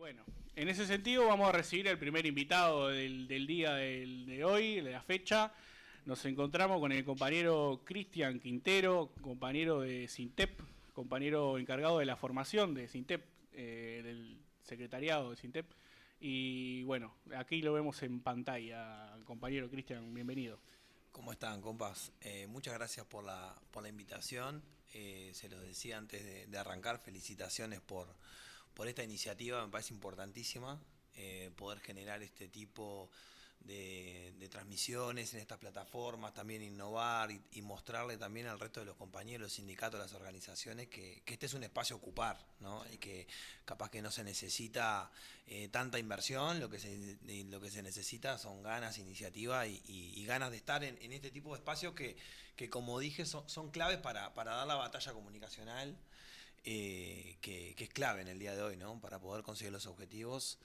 Bueno, en ese sentido vamos a recibir al primer invitado del día de hoy, de la fecha. Nos encontramos con el compañero Cristian Quintero, compañero de SINTEP, compañero encargado de la formación de SINTEP, del secretariado de SINTEP. Y bueno, aquí lo vemos en pantalla. Compañero Cristian, bienvenido. ¿Cómo están, compas? Muchas gracias por la invitación. Se los decía antes de arrancar, felicitaciones por esta iniciativa, me parece importantísima poder generar este tipo de transmisiones en estas plataformas, también innovar y mostrarle también al resto de los compañeros, los sindicatos, las organizaciones que este es un espacio a ocupar, ¿no? Y que capaz que no se necesita tanta inversión, lo que se necesita son ganas, iniciativa y ganas de estar en este tipo de espacios que como dije, son claves para dar la batalla comunicacional. Que es clave en el día de hoy, ¿no? Para poder conseguir los objetivos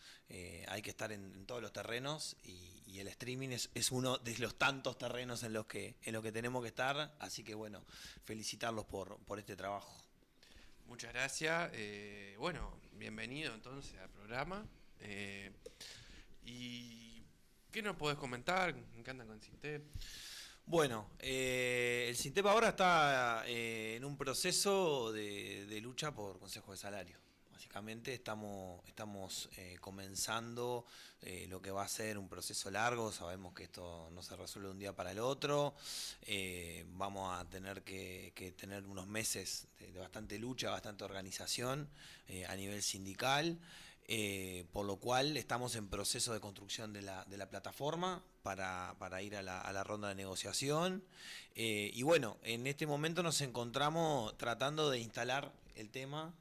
hay que estar en todos los terrenos y el streaming es uno de los tantos terrenos en los que tenemos que estar, así que bueno, felicitarlos por este trabajo. Muchas gracias. Bueno, bienvenido entonces al programa. ¿Y qué nos podés comentar? ¿En qué andan con Sintep? Bueno, el SINTEP ahora está en un proceso de lucha por consejo de salario. Básicamente estamos comenzando lo que va a ser un proceso largo, sabemos que esto no se resuelve de un día para el otro, vamos a tener que tener unos meses de bastante lucha, bastante organización a nivel sindical. Por lo cual estamos en proceso de construcción de la plataforma para ir a la ronda de negociación. Y bueno, en este momento nos encontramos tratando de instalar el tema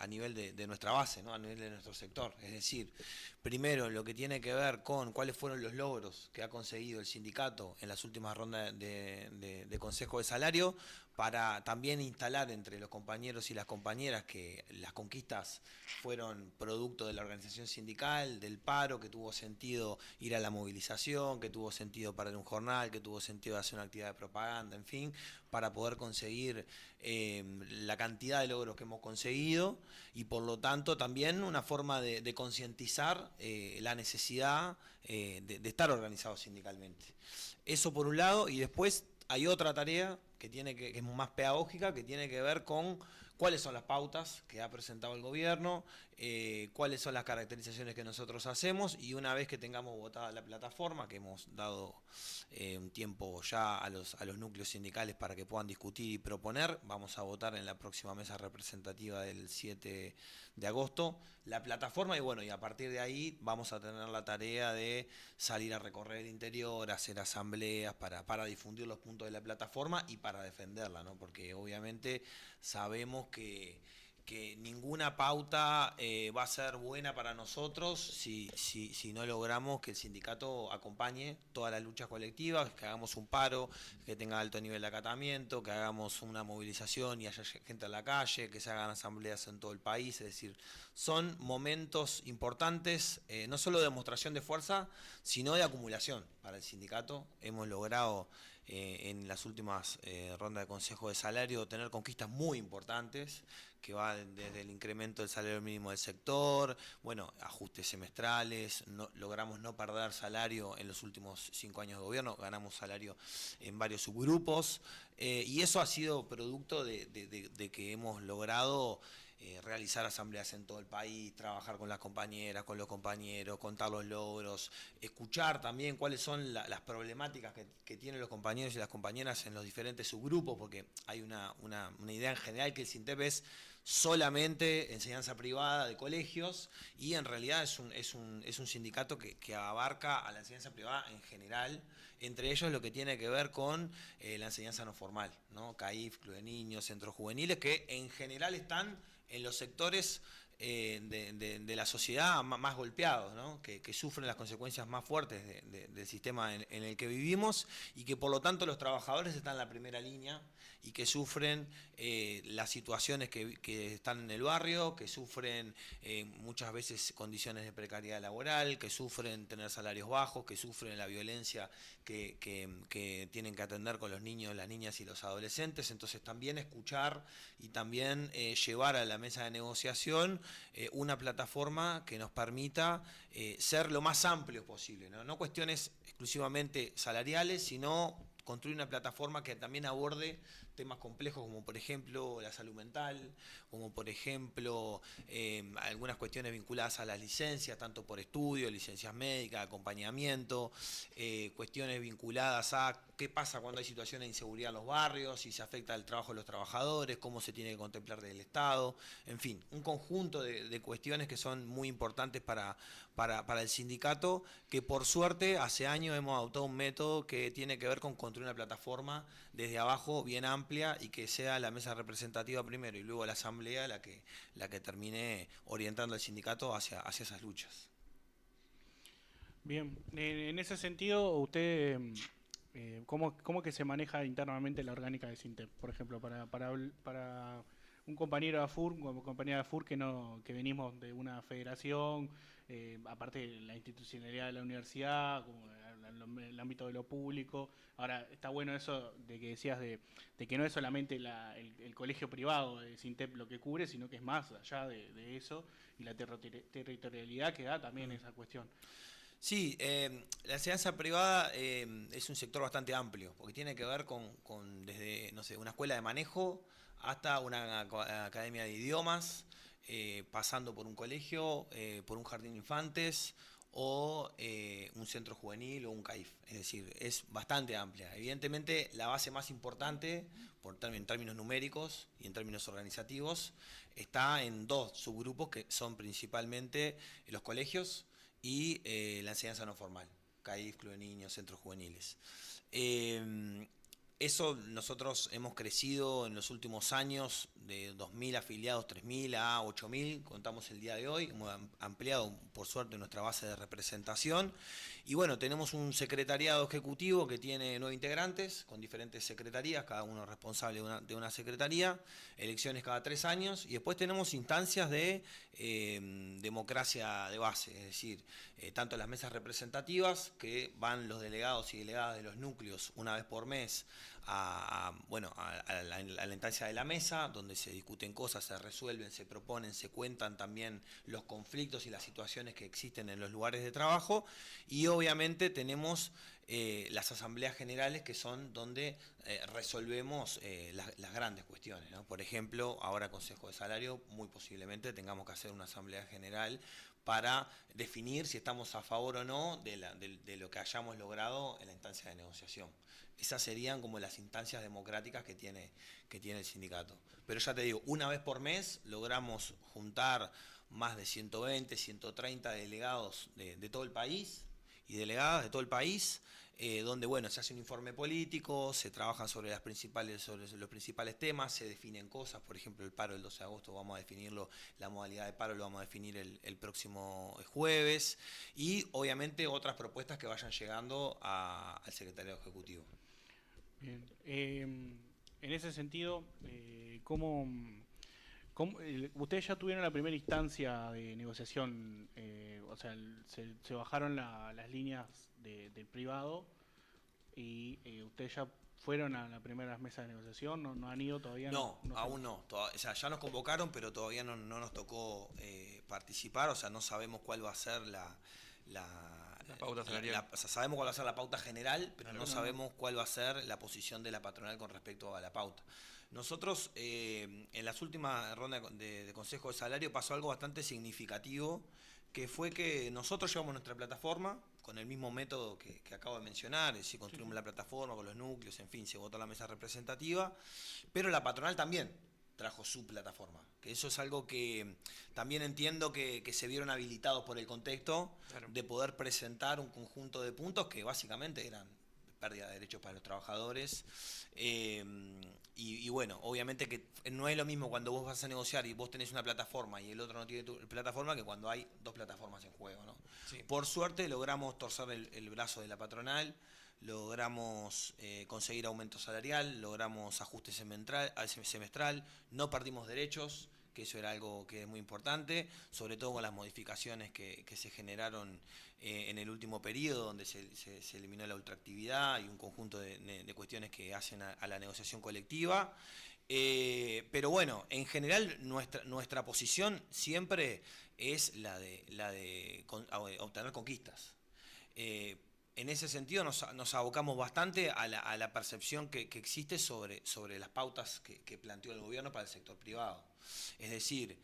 a nivel de nuestra base, ¿no? A nivel de nuestro sector. Es decir, primero lo que tiene que ver con cuáles fueron los logros que ha conseguido el sindicato en las últimas rondas de consejo de salario, para también instalar entre los compañeros y las compañeras que las conquistas fueron producto de la organización sindical, del paro, que tuvo sentido ir a la movilización, que tuvo sentido parar un jornal, que tuvo sentido hacer una actividad de propaganda, en fin, para poder conseguir la cantidad de logros que hemos conseguido y por lo tanto también una forma de concientizar la necesidad de estar organizados sindicalmente. Eso por un lado, y después hay otra tarea que es más pedagógica, que tiene que ver con cuáles son las pautas que ha presentado el gobierno, cuáles son las caracterizaciones que nosotros hacemos, y una vez que tengamos votada la plataforma, que hemos dado un tiempo ya a los núcleos sindicales para que puedan discutir y proponer, vamos a votar en la próxima mesa representativa del 7 de agosto la plataforma, y bueno, y a partir de ahí vamos a tener la tarea de salir a recorrer el interior, hacer asambleas para difundir los puntos de la plataforma y para defenderla, ¿no? Porque obviamente sabemos que ninguna pauta va a ser buena para nosotros si no logramos que el sindicato acompañe todas las luchas colectivas, que hagamos un paro, que tenga alto nivel de acatamiento, que hagamos una movilización y haya gente en la calle, que se hagan asambleas en todo el país. Es decir, son momentos importantes, no solo de demostración de fuerza, sino de acumulación para el sindicato. Hemos logrado en las últimas rondas de consejo de salario tener conquistas muy importantes, que va desde el incremento del salario mínimo del sector, bueno, ajustes semestrales, logramos no perder salario en los últimos 5 años de gobierno, ganamos salario en varios subgrupos, y eso ha sido producto de que hemos logrado realizar asambleas en todo el país, trabajar con las compañeras, con los compañeros, contar los logros, escuchar también cuáles son las problemáticas que tienen los compañeros y las compañeras en los diferentes subgrupos, porque hay una idea en general que el SINTEP es solamente enseñanza privada de colegios, y en realidad es un sindicato que abarca a la enseñanza privada en general, entre ellos lo que tiene que ver con la enseñanza no formal, ¿no? CAIF, Club de Niños, centros juveniles, que en general están en los sectores de la sociedad más golpeados, ¿no? Que sufren las consecuencias más fuertes del sistema en el que vivimos, y que por lo tanto los trabajadores están en la primera línea y que sufren las situaciones que están en el barrio, que sufren muchas veces condiciones de precariedad laboral, que sufren tener salarios bajos, que sufren la violencia que tienen que atender con los niños, las niñas y los adolescentes. Entonces también escuchar y también llevar a la mesa de negociación una plataforma que nos permita ser lo más amplios posible, ¿no? No cuestiones exclusivamente salariales, sino construir una plataforma que también aborde temas complejos como por ejemplo la salud mental, como por ejemplo algunas cuestiones vinculadas a las licencias, tanto por estudio, licencias médicas, acompañamiento, cuestiones vinculadas a qué pasa cuando hay situaciones de inseguridad en los barrios, si se afecta el trabajo de los trabajadores, cómo se tiene que contemplar del Estado, en fin, un conjunto de cuestiones que son muy importantes para el sindicato, que por suerte hace años hemos adoptado un método que tiene que ver con construir una plataforma desde abajo bien amplia y que sea la mesa representativa primero y luego la asamblea la que termine orientando al sindicato hacia esas luchas. Bien, en ese sentido, usted, ¿cómo que se maneja internamente la orgánica de Sintep? Por ejemplo, para un compañero de AFUR, como compañera de AFUR que venimos de una federación, aparte de la institucionalidad de la universidad, como el ámbito de lo público. Ahora, está bueno eso de que decías de que no es solamente el colegio privado de Sintep lo que cubre, sino que es más allá de eso, y la territorialidad que da también esa cuestión. Sí, la enseñanza privada es un sector bastante amplio, porque tiene que ver con desde, no sé, una escuela de manejo hasta una academia de idiomas, pasando por un colegio, por un jardín de infantes o un centro juvenil o un CAIF. Es decir, es bastante amplia. Evidentemente, la base más importante, en términos numéricos y en términos organizativos, está en dos subgrupos que son principalmente los colegios y la enseñanza no formal, CAIF, Club de Niños, centros juveniles. Eso nosotros hemos crecido en los últimos años de 2.000 afiliados, 3.000 a 8.000, contamos el día de hoy, hemos ampliado por suerte nuestra base de representación y bueno, tenemos un secretariado ejecutivo que tiene 9 integrantes con diferentes secretarías, cada uno responsable de una secretaría, elecciones cada 3 años y después tenemos instancias de democracia de base, es decir, tanto las mesas representativas que van los delegados y delegadas de los núcleos una vez por mes a la instancia de la mesa, donde se discuten cosas, se resuelven, se proponen, se cuentan también los conflictos y las situaciones que existen en los lugares de trabajo, y obviamente tenemos las asambleas generales, que son donde resolvemos las grandes cuestiones, ¿no? Por ejemplo, ahora Consejo de Salario, muy posiblemente tengamos que hacer una asamblea general para definir si estamos a favor o no de lo que hayamos logrado en la instancia de negociación. Esas serían como las instancias democráticas que tiene el sindicato. Pero ya te digo, una vez por mes logramos juntar más de 120, 130 delegados de todo el país y delegadas de todo el país, donde bueno, se hace un informe político, se trabajan sobre los principales temas, se definen cosas, por ejemplo el paro del 12 de agosto vamos a definirlo, la modalidad de paro lo vamos a definir el próximo jueves, y obviamente otras propuestas que vayan llegando al secretario ejecutivo. Bien. En ese sentido, ustedes ya tuvieron la primera instancia de negociación, o sea, se bajaron las líneas del privado y ustedes ya fueron a las primeras mesas de negociación, no han ido todavía. No, aún no. O sea, ya nos convocaron, pero todavía no nos tocó participar, o sea, no sabemos cuál va a ser la pauta salarial. o sea, sabemos cuál va a ser la pauta general, pero no sabemos cuál va a ser la posición de la patronal con respecto a la pauta. Nosotros, en las últimas rondas de Consejo de Salario pasó algo bastante significativo, que fue que nosotros llevamos nuestra plataforma con el mismo método que acabo de mencionar, es decir, construimos la plataforma con los núcleos, en fin, se votó la mesa representativa, pero la patronal también trajo su plataforma, que eso es algo que también entiendo que se vieron habilitados por el contexto, claro, de poder presentar un conjunto de puntos que básicamente eran pérdida de derechos para los trabajadores, y bueno, obviamente que no es lo mismo cuando vos vas a negociar y vos tenés una plataforma y el otro no tiene tu plataforma, que cuando hay dos plataformas en juego, ¿no? Sí. Por suerte logramos torcer el brazo de la patronal, logramos conseguir aumento salarial, logramos ajuste semestral, no perdimos derechos, que eso era algo que es muy importante, sobre todo con las modificaciones que se generaron en el último periodo, donde se eliminó la ultraactividad y un conjunto de cuestiones que hacen a la negociación colectiva. Pero bueno, en general nuestra posición siempre es la de obtener conquistas. En ese sentido nos abocamos bastante a la percepción que existe sobre las pautas que planteó el gobierno para el sector privado. Es decir,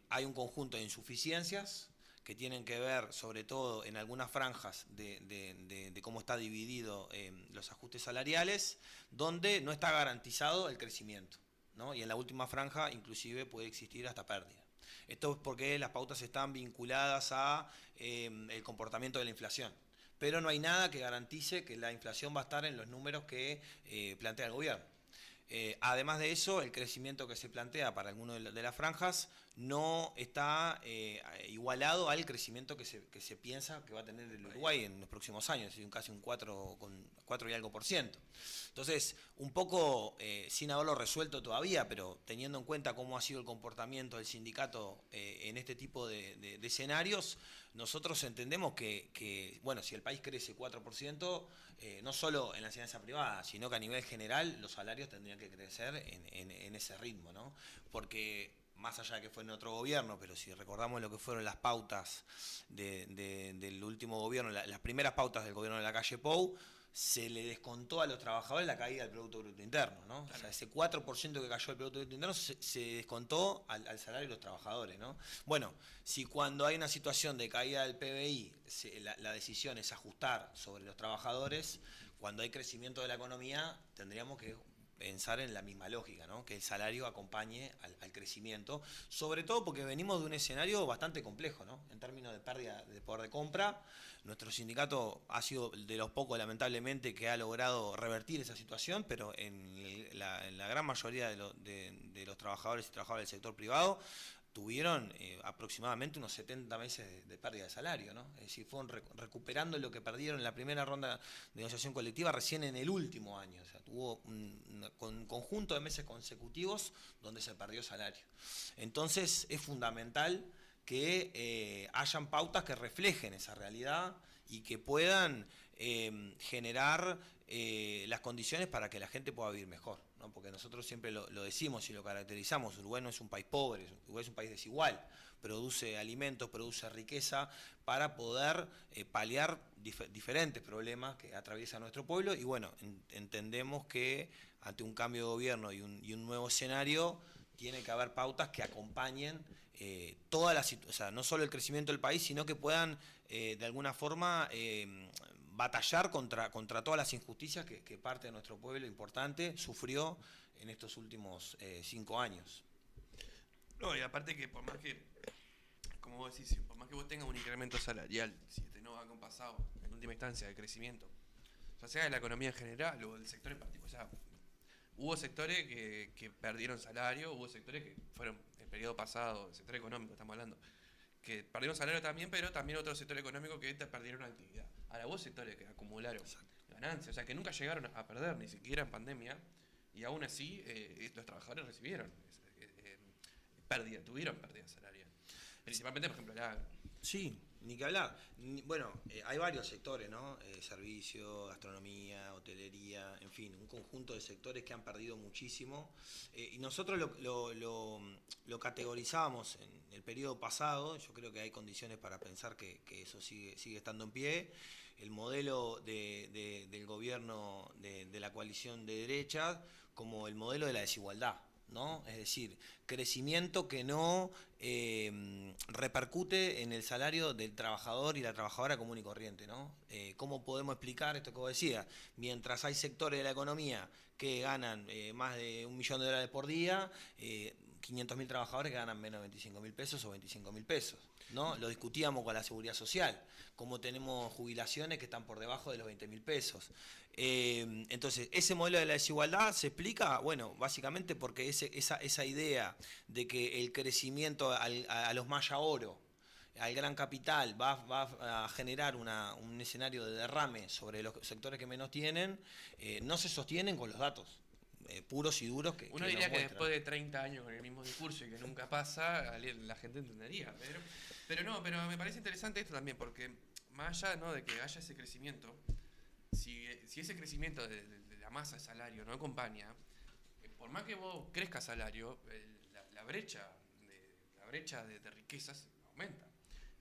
hay un conjunto de insuficiencias que tienen que ver sobre todo en algunas franjas de cómo está dividido los ajustes salariales, donde no está garantizado el crecimiento, ¿no? Y en la última franja inclusive puede existir hasta pérdida. Esto es porque las pautas están vinculadas a el comportamiento de la inflación, pero no hay nada que garantice que la inflación va a estar en los números que plantea el gobierno. Además de eso, el crecimiento que se plantea para algunas de las franjas no está igualado al crecimiento que se piensa que va a tener el Uruguay en los próximos años, es decir, casi un 4 y algo por ciento. Entonces, un poco sin haberlo resuelto todavía, pero teniendo en cuenta cómo ha sido el comportamiento del sindicato en este tipo de escenarios, nosotros entendemos que, bueno, si el país crece 4%, no solo en la enseñanza privada, sino que a nivel general los salarios tendrían que crecer en ese ritmo, ¿no? Porque más allá de que fue en otro gobierno, pero si recordamos lo que fueron las pautas del último gobierno, las primeras pautas del gobierno de la calle Pou, se le descontó a los trabajadores la caída del Producto Bruto Interno, ¿no? Claro. O sea, ese 4% que cayó del Producto Bruto Interno se descontó al salario de los trabajadores, ¿no? Bueno, si cuando hay una situación de caída del PBI, la decisión es ajustar sobre los trabajadores, cuando hay crecimiento de la economía, tendríamos que pensar en la misma lógica, ¿no? Que el salario acompañe al crecimiento, sobre todo porque venimos de un escenario bastante complejo, ¿no? En términos de pérdida de poder de compra. Nuestro sindicato ha sido de los pocos, lamentablemente, que ha logrado revertir esa situación, pero en la gran mayoría de los trabajadores y trabajadoras del sector privado tuvieron aproximadamente unos 70 meses de pérdida de salario, ¿no? Es decir, fueron recuperando lo que perdieron en la primera ronda de negociación colectiva recién en el último año. O sea, tuvo un conjunto de meses consecutivos donde se perdió salario. Entonces es fundamental que hayan pautas que reflejen esa realidad y que puedan generar las condiciones para que la gente pueda vivir mejor, ¿no? Porque nosotros siempre lo decimos y lo caracterizamos, Uruguay no es un país pobre, Uruguay es un país desigual, produce alimentos, produce riqueza para poder paliar diferentes problemas que atraviesa nuestro pueblo y bueno, entendemos que ante un cambio de gobierno y un nuevo escenario tiene que haber pautas que acompañen toda la situación, o sea, no solo el crecimiento del país, sino que puedan de alguna forma batallar contra todas las injusticias que parte de nuestro pueblo importante sufrió en estos últimos 5 años. No, y aparte que por más que, como vos decís, por más que vos tengas un incremento salarial, si este no va compasado en última instancia de crecimiento, ya sea de la economía en general o del sector en particular, o sea, hubo sectores que perdieron salario, hubo sectores que fueron, el periodo pasado, el sector económico estamos hablando, que perdieron salario también, pero también otro sector económico que perdieron actividad. Ahora hubo sectores que acumularon ganancias, o sea, que nunca llegaron a perder, ni siquiera en pandemia, y aún así estos trabajadores recibieron pérdida, tuvieron pérdida salarial. Principalmente, por ejemplo, la... Sí, ni que hablar. Bueno, hay varios sectores, ¿no? Servicio, gastronomía, hotelería, en fin, un conjunto de sectores que han perdido muchísimo. Y nosotros lo categorizábamos en el periodo pasado, yo creo que hay condiciones para pensar que eso sigue estando en pie. El modelo del gobierno de la coalición de derecha como el modelo de la desigualdad, ¿no? Es decir, crecimiento que no repercute en el salario del trabajador y la trabajadora común y corriente, ¿no? ¿Cómo podemos explicar esto que vos decías? Mientras hay sectores de la economía que ganan más de $1 millón por día, 500.000 trabajadores que ganan menos de 25.000 pesos o 25.000 pesos, ¿no? Lo discutíamos con la seguridad social, cómo tenemos jubilaciones que están por debajo de los 20.000 pesos. Entonces, ese modelo de la desigualdad se explica, bueno, básicamente porque esa idea de que el crecimiento a los Maya Oro, al gran capital, va a generar un escenario de derrame sobre los sectores que menos tienen, no se sostienen con los datos puros y duros que uno diría que después de 30 años con el mismo discurso y que nunca pasa, la gente entendería, pero me parece interesante esto también, porque más allá, ¿no?, de que haya ese crecimiento, si ese crecimiento de la masa de salario no acompaña, por más que vos crezcas salario, la brecha de riquezas aumenta.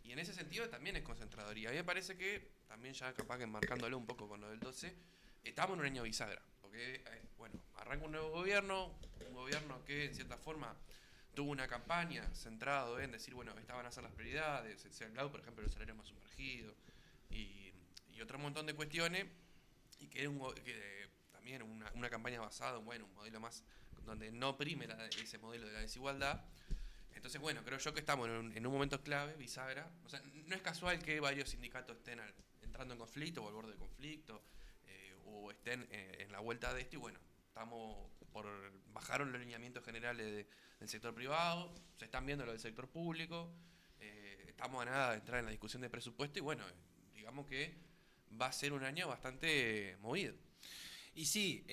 Y en ese sentido también es concentradoría. A mí me parece que, también ya capaz que marcándolo un poco con lo del 12, estamos en un año bisagra. Porque, bueno, arranca un nuevo gobierno, un gobierno que en cierta forma tuvo una campaña centrado en decir, bueno, estas van a ser las prioridades, se ha hablado, por ejemplo, de los salarios más sumergidos y otro montón de cuestiones, y que, también una campaña basada en, bueno, un modelo más donde no prime ese modelo de la desigualdad. Entonces, bueno, creo yo que estamos en un momento clave, bisagra. O sea, no es casual que varios sindicatos estén entrando en conflicto o al borde de conflicto, o estén en la vuelta de esto. Y bueno, bajaron los lineamientos generales del sector privado, se están viendo lo del sector público. Estamos a nada de entrar en la discusión de presupuesto y bueno, digamos que va a ser un año bastante movido. Y sí,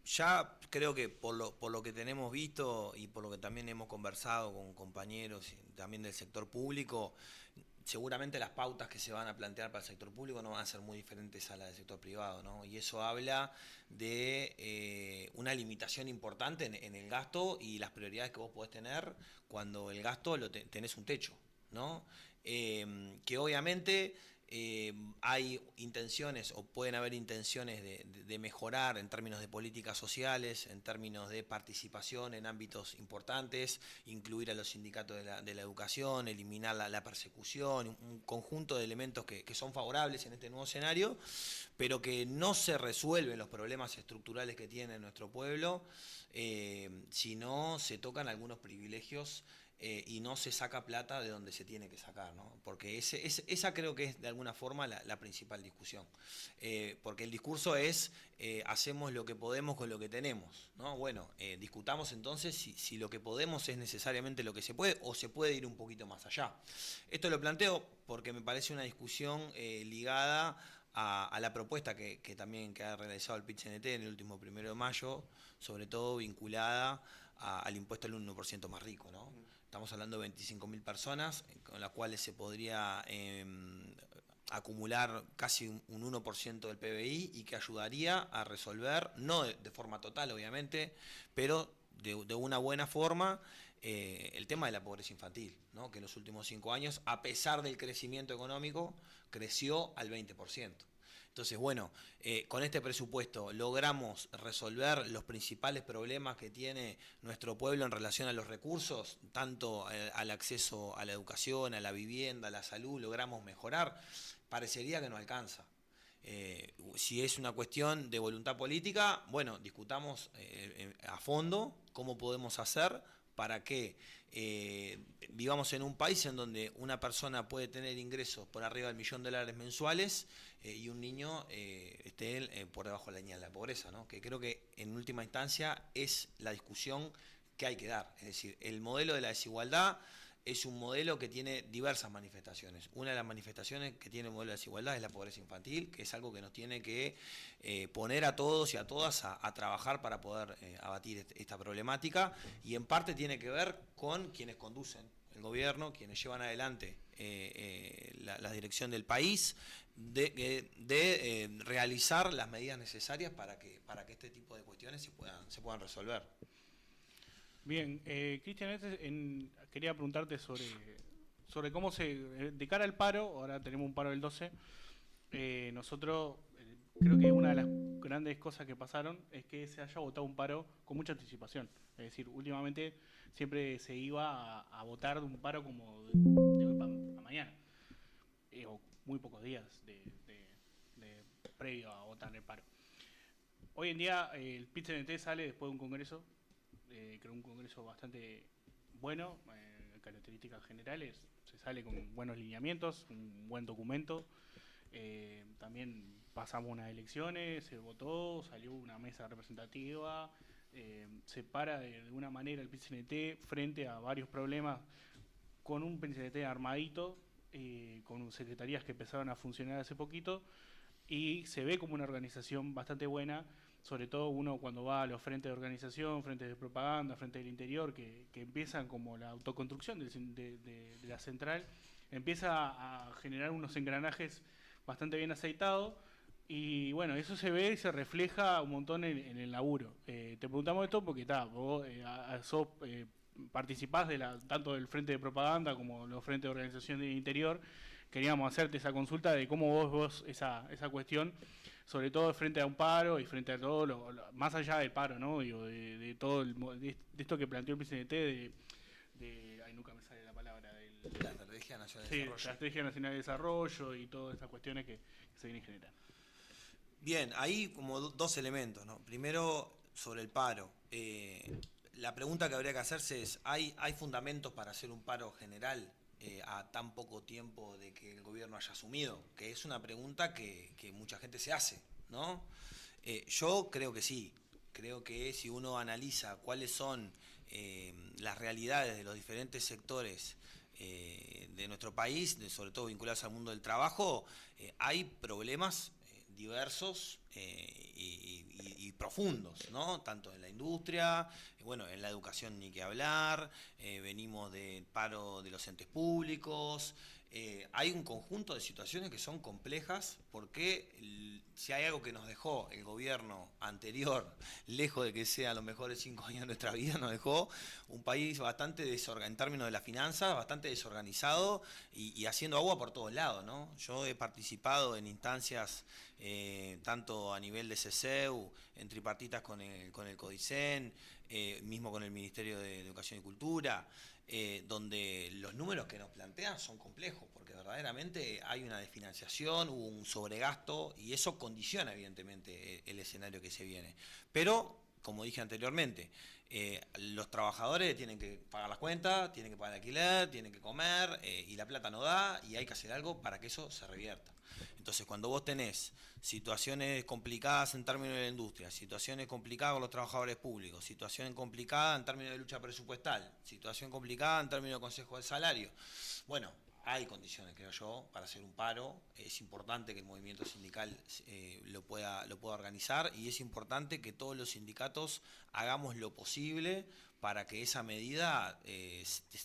ya creo que por lo que tenemos visto y por lo que también hemos conversado con compañeros también del sector público, seguramente las pautas que se van a plantear para el sector público no van a ser muy diferentes a las del sector privado, ¿no? Y eso habla de una limitación importante en el gasto y las prioridades que vos podés tener cuando el gasto tenés un techo, ¿no? Que obviamente hay intenciones o pueden haber intenciones de mejorar en términos de políticas sociales, en términos de participación en ámbitos importantes, incluir a los sindicatos de la educación, eliminar la persecución, un conjunto de elementos que son favorables en este nuevo escenario, pero que no se resuelven los problemas estructurales que tiene nuestro pueblo si no se tocan algunos privilegios y no se saca plata de donde se tiene que sacar, ¿no? Porque esa creo que es de alguna forma la principal discusión. Porque el discurso es hacemos lo que podemos con lo que tenemos, ¿no? Bueno, discutamos entonces si lo que podemos es necesariamente lo que se puede o se puede ir un poquito más allá. Esto lo planteo porque me parece una discusión ligada a la propuesta que también que ha realizado el PIT-CNT en el último 1 de mayo, sobre todo vinculada al impuesto al 1% más rico, ¿no? Estamos hablando de 25.000 personas, con las cuales se podría acumular casi un 1% del PBI y que ayudaría a resolver, no de forma total obviamente, pero de una buena forma, el tema de la pobreza infantil, ¿no? Que en los últimos 5 años, a pesar del crecimiento económico, creció al 20%. Entonces, bueno, con este presupuesto logramos resolver los principales problemas que tiene nuestro pueblo en relación a los recursos, tanto al acceso a la educación, a la vivienda, a la salud, logramos mejorar. Parecería que no alcanza. Si es una cuestión de voluntad política, bueno, discutamos a fondo cómo podemos hacer para que vivamos en un país en donde una persona puede tener ingresos por arriba del $1.000.000 mensuales y un niño esté por debajo de la línea de la pobreza, ¿no? Que creo que en última instancia es la discusión que hay que dar. Es decir, el modelo de la desigualdad es un modelo que tiene diversas manifestaciones. Una de las manifestaciones que tiene el modelo de desigualdad es la pobreza infantil, que es algo que nos tiene que poner a todos y a todas a trabajar para poder abatir esta problemática, y en parte tiene que ver con quienes conducen el gobierno, quienes llevan adelante la dirección del país, de realizar las medidas necesarias para que este tipo de cuestiones se puedan resolver. Bien, Cristian, quería preguntarte sobre cómo de cara al paro, ahora tenemos un paro del 12, nosotros creo que una de las grandes cosas que pasaron es que se haya votado un paro con mucha anticipación. Es decir, últimamente siempre se iba a votar de un paro como de hoy para mañana, o muy pocos días previo a votar el paro. Hoy en día el PIT-CNT sale después de un congreso, creo un congreso bastante bueno, características generales, se sale con buenos lineamientos, un buen documento. También pasamos unas elecciones, se votó, salió una mesa representativa, se para de alguna manera el PIT-CNT frente a varios problemas con un PIT-CNT armadito, con secretarías que empezaron a funcionar hace poquito, y se ve como una organización bastante buena, sobre todo uno cuando va a los frentes de organización, frentes de propaganda, frentes del interior, que empiezan como la autoconstrucción de la central, empieza a generar unos engranajes bastante bien aceitados, Y bueno, eso se ve y se refleja un montón en el laburo. Te preguntamos esto porque vos participás tanto del frente de propaganda como los frentes de organización de interior. Queríamos hacerte esa consulta de cómo vos esa cuestión, sobre todo frente a un paro y frente a todo, más allá del paro, ¿no? Digo, de todo de esto que planteó el PCNT, ay, nunca me sale la palabra, La Estrategia Nacional de sí, Desarrollo. la Estrategia Nacional de Desarrollo y todas estas cuestiones que se vienen generando. Bien, ahí como dos elementos, ¿no? Primero, sobre el paro. La pregunta que habría que hacerse es, ¿hay fundamentos para hacer un paro general a tan poco tiempo de que el gobierno haya asumido? Que es una pregunta que mucha gente se hace, ¿no? Yo creo que sí. Creo que si uno analiza cuáles son las realidades de los diferentes sectores de nuestro país, sobre todo vinculados al mundo del trabajo, hay problemas diversos y profundos, ¿no? Tanto en la industria, bueno, en la educación ni que hablar, venimos del paro de los entes públicos, hay un conjunto de situaciones que son complejas porque si hay algo que nos dejó el gobierno anterior, lejos de que sea los mejores 5 años de nuestra vida, nos dejó un país bastante desorganizado, en términos de las finanzas, bastante desorganizado y haciendo agua por todos lados, ¿no? Yo he participado en instancias tanto a nivel de CESEU, en tripartitas con el CODICEN, mismo con el Ministerio de Educación y Cultura, donde los números que nos plantean son complejos, porque verdaderamente hay una desfinanciación, hubo un sobregasto y eso condiciona evidentemente el escenario que se viene. Pero, como dije anteriormente, los trabajadores tienen que pagar las cuentas, tienen que pagar el alquiler, tienen que comer y la plata no da y hay que hacer algo para que eso se revierta. Entonces, cuando vos tenés situaciones complicadas en términos de la industria, situaciones complicadas con los trabajadores públicos, situación complicada en términos de lucha presupuestal, situación complicada en términos de consejo de salario, bueno, hay condiciones, creo yo, para hacer un paro. Es importante que el movimiento sindical lo pueda organizar y es importante que todos los sindicatos hagamos lo posible para que esa medida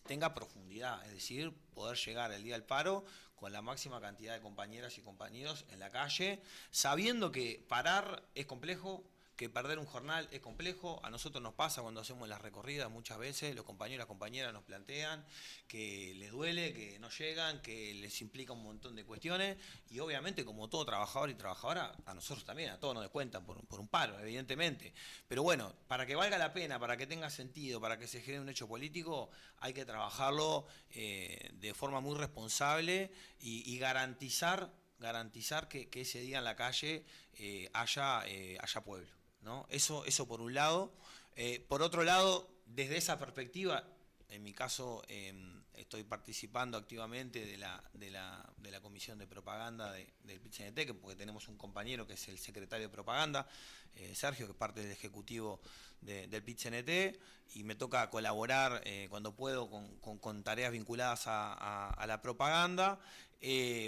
tenga profundidad, es decir, poder llegar el día del paro con la máxima cantidad de compañeras y compañeros en la calle, sabiendo que parar es complejo, que perder un jornal es complejo. A nosotros nos pasa cuando hacemos las recorridas muchas veces, los compañeros y las compañeras nos plantean que les duele, que no llegan, que les implica un montón de cuestiones y obviamente como todo trabajador y trabajadora, a nosotros también, a todos nos descuentan por un paro, evidentemente. Pero bueno, para que valga la pena, para que tenga sentido, para que se genere un hecho político, hay que trabajarlo de forma muy responsable y garantizar que ese día en la calle haya pueblo, ¿no? Eso por un lado. Por otro lado, desde esa perspectiva, en mi caso estoy participando activamente de la comisión de propaganda del PIT-CNT, porque tenemos un compañero que es el secretario de propaganda, Sergio, que es parte del ejecutivo del PIT-CNT, y me toca colaborar cuando puedo con tareas vinculadas a la propaganda.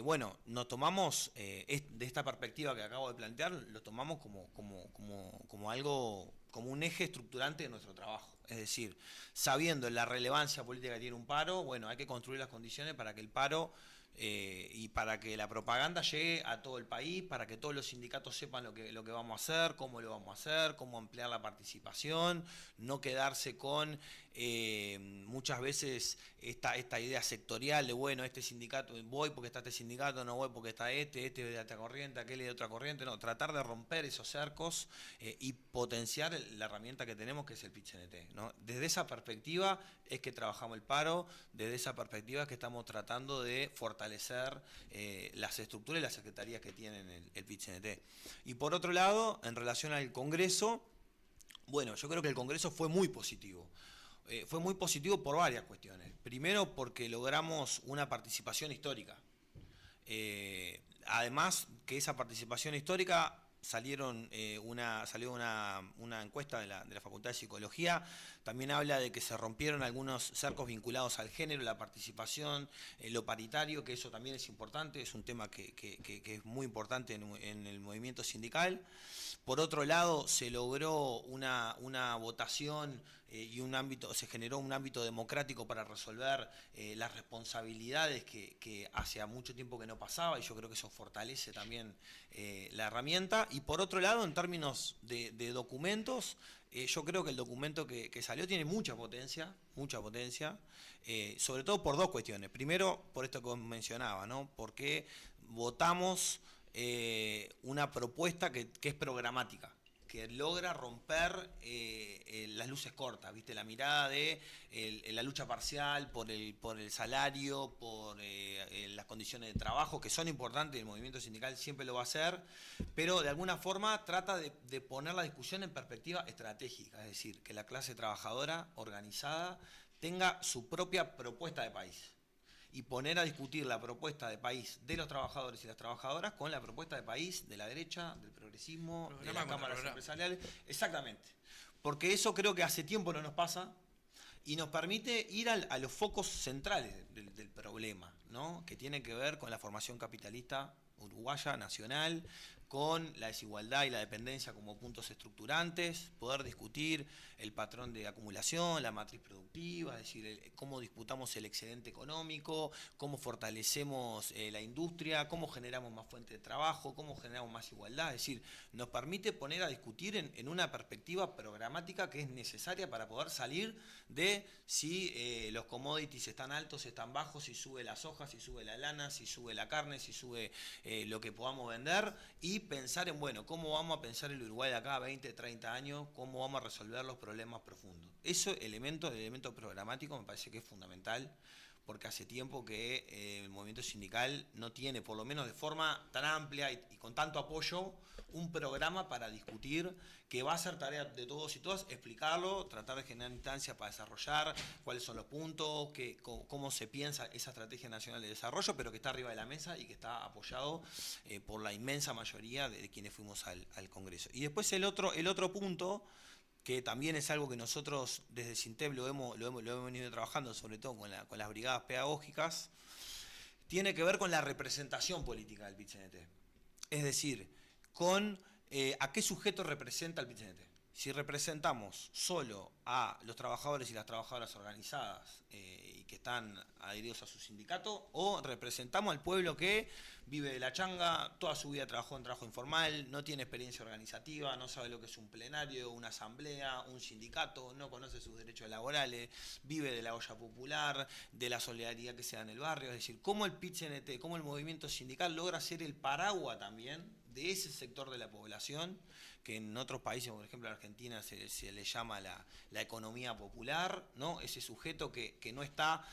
Bueno, nos tomamos, de esta perspectiva que acabo de plantear, lo tomamos como algo, como un eje estructurante de nuestro trabajo. Es decir, sabiendo la relevancia política que tiene un paro, bueno, hay que construir las condiciones para que el paro y para que la propaganda llegue a todo el país, para que todos los sindicatos sepan lo que vamos a hacer, cómo lo vamos a hacer, cómo ampliar la participación, no quedarse con muchas veces esta idea sectorial de, bueno, este sindicato voy porque está este sindicato, no voy porque está este de otra corriente, aquel de otra corriente, no, tratar de romper esos cercos y potenciar la herramienta que tenemos que es el PIT-CNT, ¿no? Desde esa perspectiva es que trabajamos el paro, desde esa perspectiva es que estamos tratando de fortalecer las estructuras y las secretarías que tienen el PIT-CNT. Y por otro lado, en relación al Congreso, bueno, yo creo que el Congreso fue muy positivo. Fue muy positivo por varias cuestiones. Primero porque logramos una participación histórica. Además que esa participación histórica salió una encuesta de la Facultad de Psicología también habla de que se rompieron algunos cercos vinculados al género, la participación, lo paritario, que eso también es importante, es un tema que es muy importante en el movimiento sindical. Por otro lado, se logró una votación y se generó un ámbito democrático para resolver las responsabilidades que hacía mucho tiempo que no pasaba, y yo creo que eso fortalece también la herramienta. Y por otro lado, en términos de documentos, yo creo que el documento que salió tiene mucha potencia, sobre todo por dos cuestiones. Primero, por esto que mencionaba, ¿no? Porque votamos una propuesta que es programática, que logra romper las luces cortas, ¿viste? La mirada de la lucha parcial por el salario, por las condiciones de trabajo, que son importantes, el movimiento sindical siempre lo va a hacer, pero de alguna forma trata de poner la discusión en perspectiva estratégica, es decir, que la clase trabajadora organizada tenga su propia propuesta de país, y poner a discutir la propuesta de país de los trabajadores y las trabajadoras con la propuesta de país de la derecha, del progresismo, de las cámaras empresariales. Exactamente. Porque eso creo que hace tiempo no nos pasa y nos permite ir a los focos centrales del problema, ¿no? Que tiene que ver con la formación capitalista uruguaya, nacional, con la desigualdad y la dependencia como puntos estructurantes, poder discutir el patrón de acumulación, la matriz productiva, es decir, cómo disputamos el excedente económico, cómo fortalecemos la industria, cómo generamos más fuentes de trabajo, cómo generamos más igualdad, es decir, nos permite poner a discutir en una perspectiva programática que es necesaria para poder salir de si los commodities están altos, están bajos, si sube la soja, si sube la lana, si sube la carne, si sube lo que podamos vender, y pensar en, bueno, cómo vamos a pensar el Uruguay de acá a 20, 30 años, cómo vamos a resolver los problemas profundos. Ese elemento programático me parece que es fundamental, porque hace tiempo que el movimiento sindical no tiene, por lo menos de forma tan amplia y con tanto apoyo, un programa para discutir, que va a ser tarea de todos y todas, explicarlo, tratar de generar instancias para desarrollar cuáles son los puntos, cómo se piensa esa estrategia nacional de desarrollo, pero que está arriba de la mesa y que está apoyado por la inmensa mayoría de quienes fuimos al Congreso. Y después el otro punto, que también es algo que nosotros desde SINTEP lo hemos venido trabajando, sobre todo con las brigadas pedagógicas, tiene que ver con la representación política del PIT-CNT. Es decir, con a qué sujeto representa el PIT-CNT. Si representamos solo a los trabajadores y las trabajadoras organizadas y que están adheridos a su sindicato, o representamos al pueblo que vive de la changa, toda su vida trabajó en trabajo informal, no tiene experiencia organizativa, no sabe lo que es un plenario, una asamblea, un sindicato, no conoce sus derechos laborales, vive de la olla popular, de la solidaridad que se da en el barrio. Es decir, cómo el PIT-CNT, cómo el movimiento sindical logra ser el paraguas también de ese sector de la población, que en otros países, por ejemplo en Argentina, se le llama la economía popular, ¿no? Ese sujeto que no está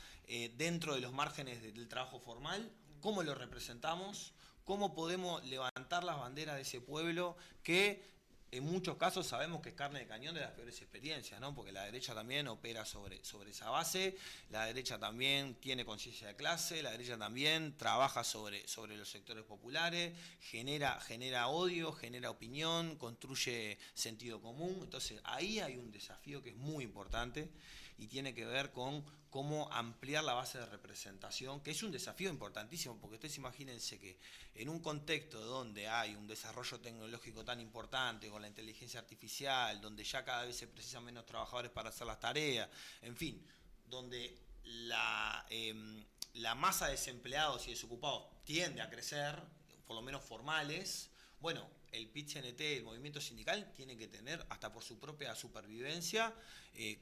dentro de los márgenes del trabajo formal. ¿Cómo lo representamos? ¿Cómo podemos levantar las banderas de ese pueblo que en muchos casos sabemos que es carne de cañón de las peores experiencias, ¿no? Porque la derecha también opera sobre esa base, la derecha también tiene conciencia de clase, la derecha también trabaja sobre los sectores populares, genera odio, genera opinión, construye sentido común. Entonces ahí hay un desafío que es muy importante y tiene que ver con cómo ampliar la base de representación, que es un desafío importantísimo, porque ustedes imagínense que en un contexto donde hay un desarrollo tecnológico tan importante, con la inteligencia artificial, donde ya cada vez se precisan menos trabajadores para hacer las tareas, en fin, donde la masa de desempleados y desocupados tiende a crecer, por lo menos formales, bueno, el PIT-CNT, el movimiento sindical, tiene que tener, hasta por su propia supervivencia,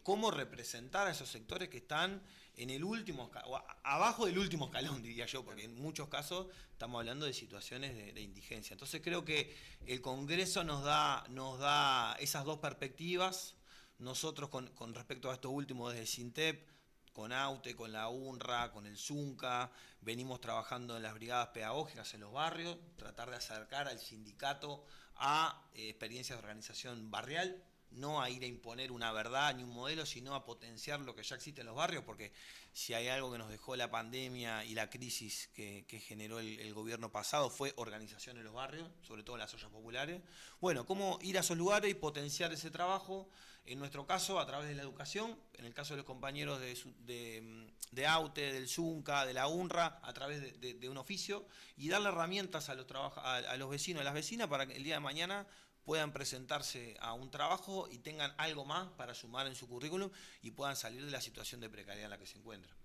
cómo representar a esos sectores que están en el último, o abajo del último escalón, diría yo, porque en muchos casos estamos hablando de situaciones de indigencia. Entonces creo que el Congreso nos da esas dos perspectivas. Nosotros con respecto a esto último desde SINTEP, con AUTE, con la UNRWA, con el ZUNCA, venimos trabajando en las brigadas pedagógicas en los barrios, tratar de acercar al sindicato a experiencias de organización barrial, no a ir a imponer una verdad ni un modelo, sino a potenciar lo que ya existe en los barrios, porque si hay algo que nos dejó la pandemia y la crisis que generó el gobierno pasado fue organización en los barrios, sobre todo en las ollas populares. Bueno, cómo ir a esos lugares y potenciar ese trabajo, en nuestro caso a través de la educación, en el caso de los compañeros de AUTE, del ZUNCA, de la UNRWA, a través de un oficio, y darle herramientas a los vecinos y a las vecinas para que el día de mañana puedan presentarse a un trabajo y tengan algo más para sumar en su currículum y puedan salir de la situación de precariedad en la que se encuentran.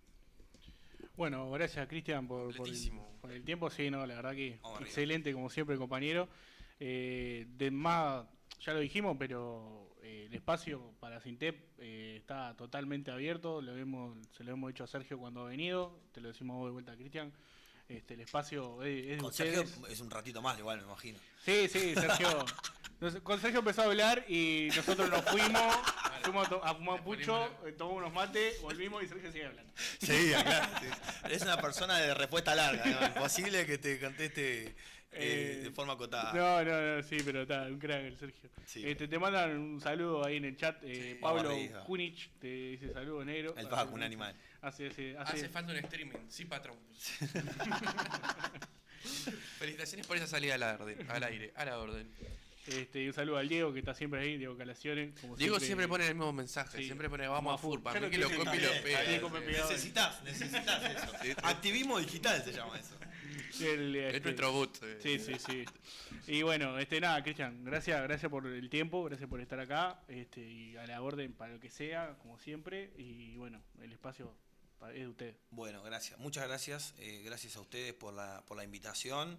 Bueno, gracias Cristian por el tiempo. Sí, no, la verdad que excelente como siempre, compañero. Ya lo dijimos, pero el espacio para Sintep está totalmente abierto. Se lo hemos dicho a Sergio cuando ha venido, te lo decimos de vuelta, Cristian. El espacio es de con ustedes. Sergio es un ratito más igual, me imagino. Sí, Sergio. Con Sergio empezó a hablar y nosotros nos fuimos a fumar pucho, tomamos unos mates, volvimos y Sergio sigue hablando. Sí, claro. Sí. Es una persona de respuesta larga, ¿no? Imposible que te conteste de forma acotada. No, sí, pero está, un crack el Sergio. Sí. Te mandan un saludo ahí en el chat. Pablo Kunich te dice saludo negro. El Facu, un animal. Hace falta un streaming, sí, patrón. Felicitaciones por esa salida al aire, a la orden. Un saludo al Diego, que está siempre ahí, Diego Calaciones. Diego siempre pone el mismo mensaje, siempre pone vamos a Furpa, que lo copie y lo pegue. Necesitas eso. Sí. Activismo digital se llama eso. Es nuestro boot. Sí. Y bueno, nada, Cristian, gracias por el tiempo, gracias por estar acá, y a la orden para lo que sea, como siempre, y bueno, el espacio es de ustedes. Bueno, gracias, muchas gracias, gracias a ustedes por la invitación.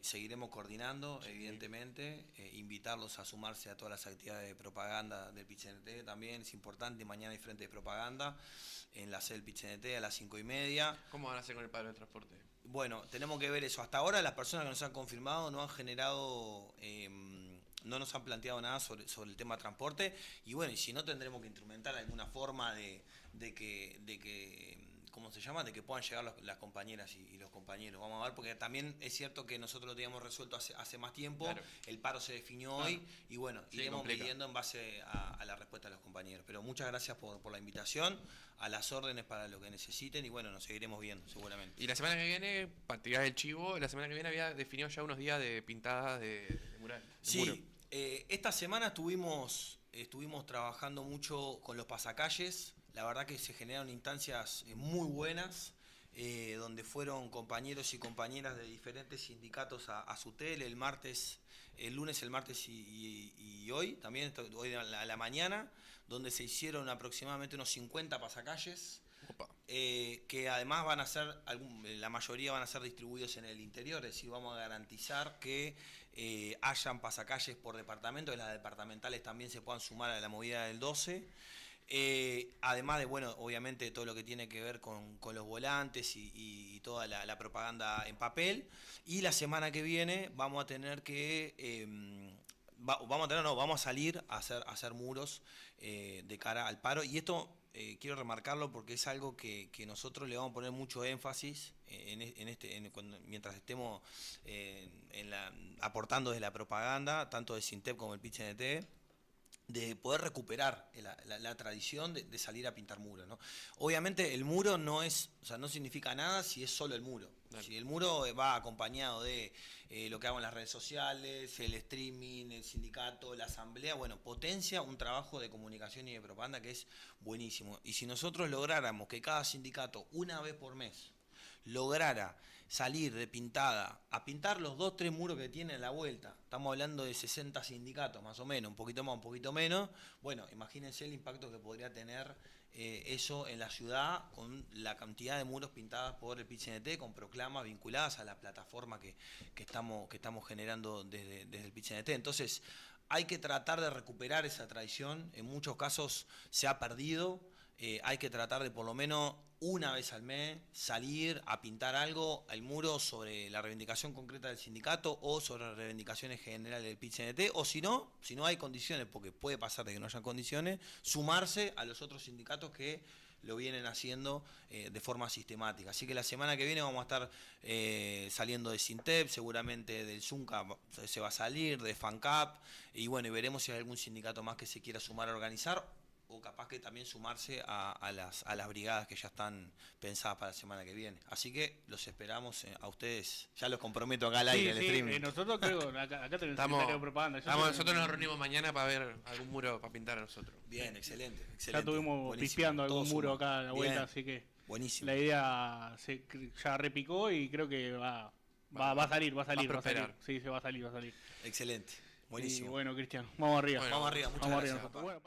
Seguiremos coordinando, evidentemente, invitarlos a sumarse a todas las actividades de propaganda del PIT-CNT también, es importante, mañana hay frente de propaganda en la sede del PIT-CNT a las 5:30. ¿Cómo van a hacer con el paro de transporte? Bueno, tenemos que ver eso. Hasta ahora las personas que nos han confirmado no han generado, no nos han planteado nada sobre el tema transporte, y bueno, y si no tendremos que instrumentar alguna forma de que ¿cómo se llama? De que puedan llegar las compañeras y los compañeros. Vamos a ver, porque también es cierto que nosotros lo teníamos resuelto hace más tiempo, claro. El paro se definió hoy, y bueno, iremos midiendo en base a la respuesta de los compañeros. Pero muchas gracias por la invitación, a las órdenes para lo que necesiten, y bueno, nos seguiremos viendo seguramente. Y la semana que viene, para tirar el chivo, la semana que viene había definido ya unos días de pintadas de mural. Sí, esta semana estuvimos trabajando mucho con los pasacalles. La verdad que se generaron instancias muy buenas, donde fueron compañeros y compañeras de diferentes sindicatos a SUTEL el lunes, el martes y hoy, también hoy a la mañana, donde se hicieron aproximadamente unos 50 pasacalles, que además van a ser, la mayoría van a ser distribuidos en el interior, es decir, vamos a garantizar que hayan pasacalles por departamento, que las departamentales también se puedan sumar a la movida del 12. Además de, bueno, obviamente todo lo que tiene que ver con los volantes y toda la propaganda en papel. Y la semana que viene vamos a tener vamos a salir a hacer muros de cara al paro. Y esto quiero remarcarlo porque es algo que nosotros le vamos a poner mucho énfasis mientras estemos aportando desde la propaganda, tanto de Sintep como el PIT-CNT, de poder recuperar la tradición de salir a pintar muros, ¿no? Obviamente el muro no significa nada si es solo el muro. Claro. Si el muro va acompañado de lo que hago en las redes sociales, el streaming, el sindicato, la asamblea, bueno, potencia un trabajo de comunicación y de propaganda que es buenísimo. Y si nosotros lográramos que cada sindicato una vez por mes lograra salir de pintada a pintar los 2-3 muros que tiene a la vuelta, estamos hablando de 60 sindicatos más o menos, un poquito más, un poquito menos, bueno, imagínense el impacto que podría tener eso en la ciudad con la cantidad de muros pintados por el PIT-CNT, con proclamas vinculadas a la plataforma que estamos generando desde el PIT-CNT. Entonces hay que tratar de recuperar esa tradición, en muchos casos se ha perdido. Hay que tratar de por lo menos una vez al mes salir a pintar algo al muro sobre la reivindicación concreta del sindicato o sobre las reivindicaciones generales del PIT-CNT, o si no hay condiciones, porque puede pasar de que no haya condiciones, sumarse a los otros sindicatos que lo vienen haciendo de forma sistemática. Así que la semana que viene vamos a estar saliendo de Sintep, seguramente del Zunca se va a salir, de FANCAP, y bueno, y veremos si hay algún sindicato más que se quiera sumar a organizar, o capaz que también sumarse a las brigadas que ya están pensadas para la semana que viene. Así que los esperamos a ustedes. Ya los comprometo acá al aire, el streaming. Nosotros creo, acá tenemos un secretario de propaganda. Nosotros nos reunimos mañana para ver algún muro para pintar a nosotros. Bien, excelente. Ya estuvimos pispeando algún muro acá a la vuelta, así que buenísimo. La idea ya repicó y creo que va a salir. Sí, se va a salir. Excelente. Buenísimo. Y bueno, Cristian, vamos arriba. Vamos arriba, muchas gracias. Bueno,